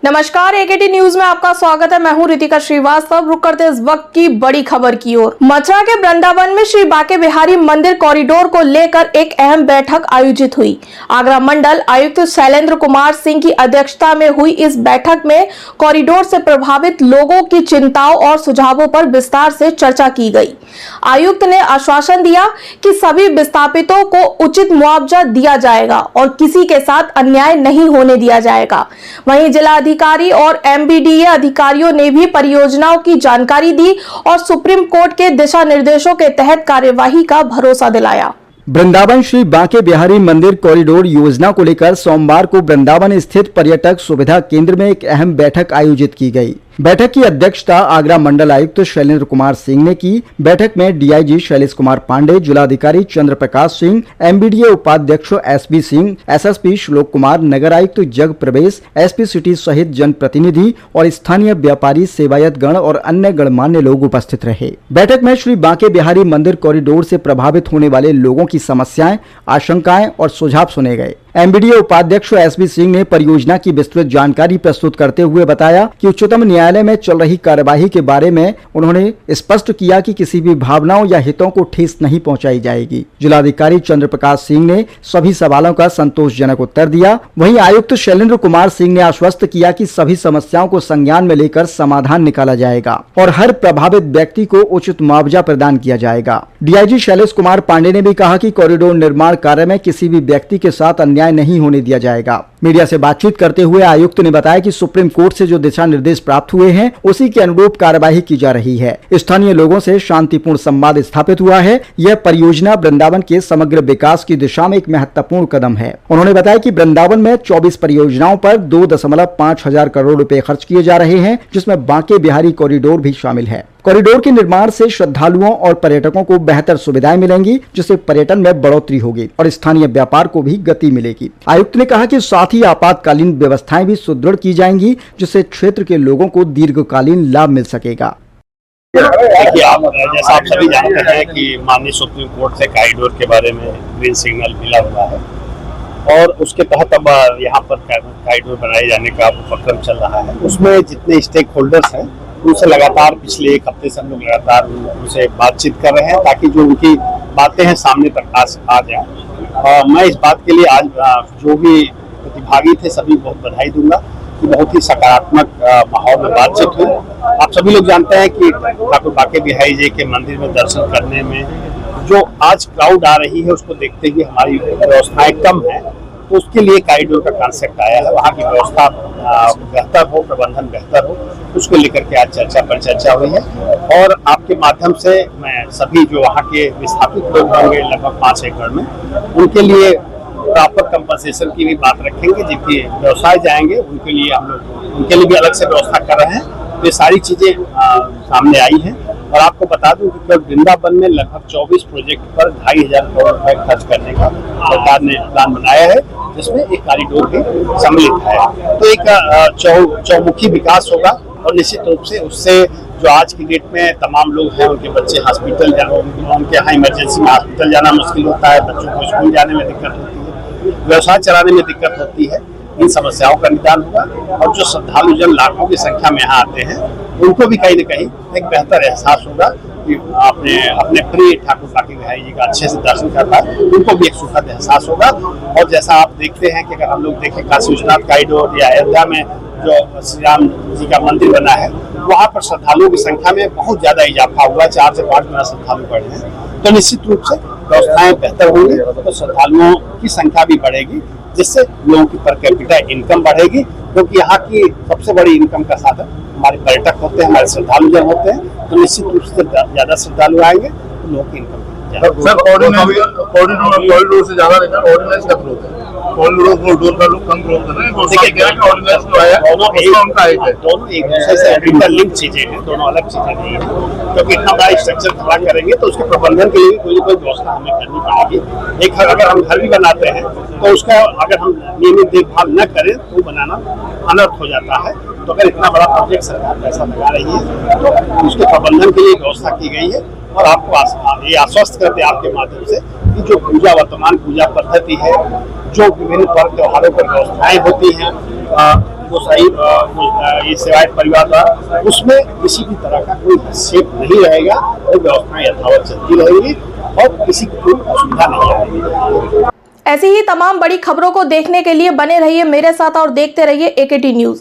नमस्कार, एकेटी न्यूज में आपका स्वागत है। मैं हूं रितिका श्रीवास्तव। रुक करते इस वक्त की बड़ी खबर की ओर। मथुरा के वृंदावन में श्री बांके बिहारी मंदिर कॉरिडोर को लेकर एक अहम बैठक आयोजित हुई। आगरा मंडल आयुक्त शैलेंद्र कुमार सिंह की अध्यक्षता में हुई इस बैठक में कॉरिडोर से प्रभावित लोगों की चिंताओं और सुझावों पर विस्तार से चर्चा की गई। आयुक्त ने आश्वासन दिया कि सभी विस्थापितों को उचित मुआवजा दिया जाएगा और किसी के साथ अन्याय नहीं होने दिया जाएगा। वहीं जिला अधिकारी और एमबीडीए अधिकारियों ने भी परियोजनाओं की जानकारी दी और सुप्रीम कोर्ट के दिशा निर्देशों के तहत कार्यवाही का भरोसा दिलाया। वृंदावन श्री बांके बिहारी मंदिर कॉरिडोर योजना को लेकर सोमवार को वृंदावन स्थित पर्यटक सुविधा केंद्र में एक अहम बैठक आयोजित की गई। बैठक की अध्यक्षता आगरा मंडल आयुक्त शैलेंद्र कुमार सिंह ने की। बैठक में डीआईजी शैलेश कुमार पांडे, जिलाधिकारी चंद्र प्रकाश सिंह, एमबीडीए उपाध्यक्ष एसबी सिंह, एसएसपी श्लोक कुमार, नगर आयुक्त जग प्रवेश, एसपी सिटी सहित जनप्रतिनिधि और स्थानीय व्यापारी, सेवायत गण और अन्य गणमान्य लोग उपस्थित रहे। बैठक में श्री बांके बिहारी मंदिर कॉरिडोर से प्रभावित होने वाले लोगों की समस्याएं, आशंकाएं और सुझाव सुने गए। एमबीडीए उपाध्यक्ष एसबी सिंह ने परियोजना की विस्तृत जानकारी प्रस्तुत करते हुए बताया कि उच्चतम न्यायालय में चल रही कार्यवाही के बारे में उन्होंने स्पष्ट किया कि किसी भी भावनाओं या हितों को ठेस नहीं पहुंचाई जाएगी। जिलाधिकारी चंद्र प्रकाश सिंह ने सभी सवालों का संतोषजनक उत्तर दिया। वहीं आयुक्त शैलेंद्र कुमार सिंह ने आश्वस्त किया कि सभी समस्याओं को संज्ञान में लेकर समाधान निकाला जाएगा और हर प्रभावित व्यक्ति को उचित मुआवजा प्रदान किया जाएगा। डीआईजी शैलेश कुमार पांडे ने भी कहा कि कॉरिडोर निर्माण कार्य में किसी भी व्यक्ति के साथ अन्याय नहीं होने दिया जाएगा। मीडिया से बातचीत करते हुए आयुक्त ने बताया कि सुप्रीम कोर्ट से जो दिशा निर्देश प्राप्त हुए हैं उसी के अनुरूप कार्यवाही की जा रही है। स्थानीय लोगों से शांतिपूर्ण संवाद स्थापित हुआ है। यह परियोजना वृंदावन के समग्र विकास की दिशा में एक महत्वपूर्ण कदम है। उन्होंने बताया कि वृंदावन में 24 परियोजनाओं पर 2.5 हजार करोड़ रुपए खर्च किए जा रहे हैं, जिसमें बांके बिहारी कॉरिडोर भी शामिल है। कॉरिडोर के निर्माण से श्रद्धालुओं और पर्यटकों को बेहतर सुविधाएं मिलेंगी, जिससे पर्यटन में बढ़ोतरी होगी और स्थानीय व्यापार को भी गति मिलेगी। आयुक्त ने कहा कि साथ ही आपातकालीन व्यवस्थाएं भी सुदृढ़ की जाएंगी, जिससे क्षेत्र के लोगों को दीर्घकालीन लाभ मिल सकेगा। देखिए, जैसा आप सभी जानते हैं कि माननीय सुप्रीम कोर्ट से कॉरिडोर के बारे में ग्रीन सिग्नल मिला हुआ है और उसके तहत अब यहाँ पर कॉरिडोर बनाए जाने का उपक्रम चल रहा है। उसमें जितने स्टेक होल्डर्स हैं उनसे लगातार पिछले एक हफ्ते से हम लोग लगातार उनसे बातचीत कर रहे हैं ताकि जो उनकी बातें हैं सामने तक आ जाए। मैं इस बात के लिए आज जो भी प्रतिभागी थे सभी बहुत बधाई दूंगा कि बहुत ही सकारात्मक माहौल में बातचीत हुई। आप सभी लोग जानते हैं कि ठाकुर बांके बिहारी जी के मंदिर में दर्शन करने में जो आज क्राउड आ रही है उसको देखते हुए हमारी व्यवस्थाएं कम है, तो उसके लिए कॉरिडोर का कॉन्सेप्ट आया है। वहाँ की व्यवस्था बेहतर हो, प्रबंधन बेहतर हो, उसको लेकर के आज चर्चा हुई है। और आपके माध्यम से मैं सभी जो वहाँ के विस्थापित लोग होंगे लगभग 5 एकड़ में, उनके लिए प्रॉपर कंपनसेशन की भी बात रखेंगे। जिनके व्यवसाय जाएंगे उनके लिए हम लोग उनके लिए भी अलग से व्यवस्था कर रहे हैं। तो ये सारी चीजें सामने आई हैं। और आपको बता दूं कि वृंदावन में लगभग 24 प्रोजेक्ट पर 2,500 करोड़ रुपए खर्च करने का सरकार ने प्लान बनाया है, जिसमें एक कॉरिडोर भी सम्मिलित है। तो एक चौमुखी विकास होगा और निश्चित रूप से उससे जो आज की डेट में तमाम लोग हैं उनके बच्चे हॉस्पिटल उनके यहाँ इमरजेंसी में हॉस्पिटल जाना मुश्किल होता है, बच्चों को स्कूल जाने में दिक्कत होती है, व्यवसाय चलाने में दिक्कत होती है। इन समस्याओं का निदान होगा और जो श्रद्धालु जन लाखों की संख्या में यहाँ आते हैं उनको भी कहीं न कहीं एक बेहतर एहसास होगा कि अपने प्रिय ठाकुर बांके बिहारी जी का अच्छे से दर्शन करना है, उनको भी एक सुखद एहसास होगा। और जैसा आप देखते हैं कि अगर हम लोग देखें काशी विश्वनाथ कॉरिडोर या अयोध्या में जो श्री राम जी का मंदिर बना है, वहाँ पर श्रद्धालुओं की संख्या में बहुत ज्यादा इजाफा हुआ, 4 से 5 गुना श्रद्धालु बढ़े हैं। तो निश्चित रूप से व्यवस्थाएं बेहतर होंगी तो श्रद्धालुओं की संख्या भी बढ़ेगी, जिससे लोगों की पर कैपिटा इनकम बढ़ेगी, क्योंकि यहाँ की सबसे बड़ी इनकम का साधन हमारे पर्यटक होते हैं, हमारे श्रद्धालु जन होते हैं। तो निश्चित रूप से ज्यादा श्रद्धालु आएंगे तो लोगों की इनकम सर कॉरिडोर से ज्यादा रहना ऑर्डिनेंस का ग्रोथ है। कॉरिडोर का लोग कम ग्रोथ कर रहे हैं। दोनों एक दूसरे से इंटरलिंक चीजें हैं, दोनों अलग चीजें नहीं है। क्योंकि इतना बड़ा स्ट्रक्चर खड़ा करेंगे तो उसके प्रबंधन के लिए कोई व्यवस्था हमें करनी पड़ेगी। एक अगर हम घर भी बनाते हैं तो उसका अगर हम नियमित देखभाल न करें तो बनाना अनर्थ हो जाता है। तो अगर इतना बड़ा प्रोजेक्ट सरकार पैसा लगा रही है तो उसके प्रबंधन के लिए व्यवस्था की गई है। और आपको ये आश्वस्त करते हैं आपके माध्यम से कि जो वर्तमान पूजा पद्धति है, जो विभिन्न पर्व त्योहारों पर व्यवस्थाएं होती हैं, गोसाई ये सेवायत परिवार द्वारा, उसमें किसी भी तरह का कोई हस्तक्षेप नहीं रहेगा और व्यवस्थाएं यथावत चलती रहेंगी और किसी को कोई असुविधा नहीं आएगी। ऐसी ही तमाम बड़ी खबरों को देखने के लिए बने रहिए मेरे साथ और देखते रहिए AKT न्यूज।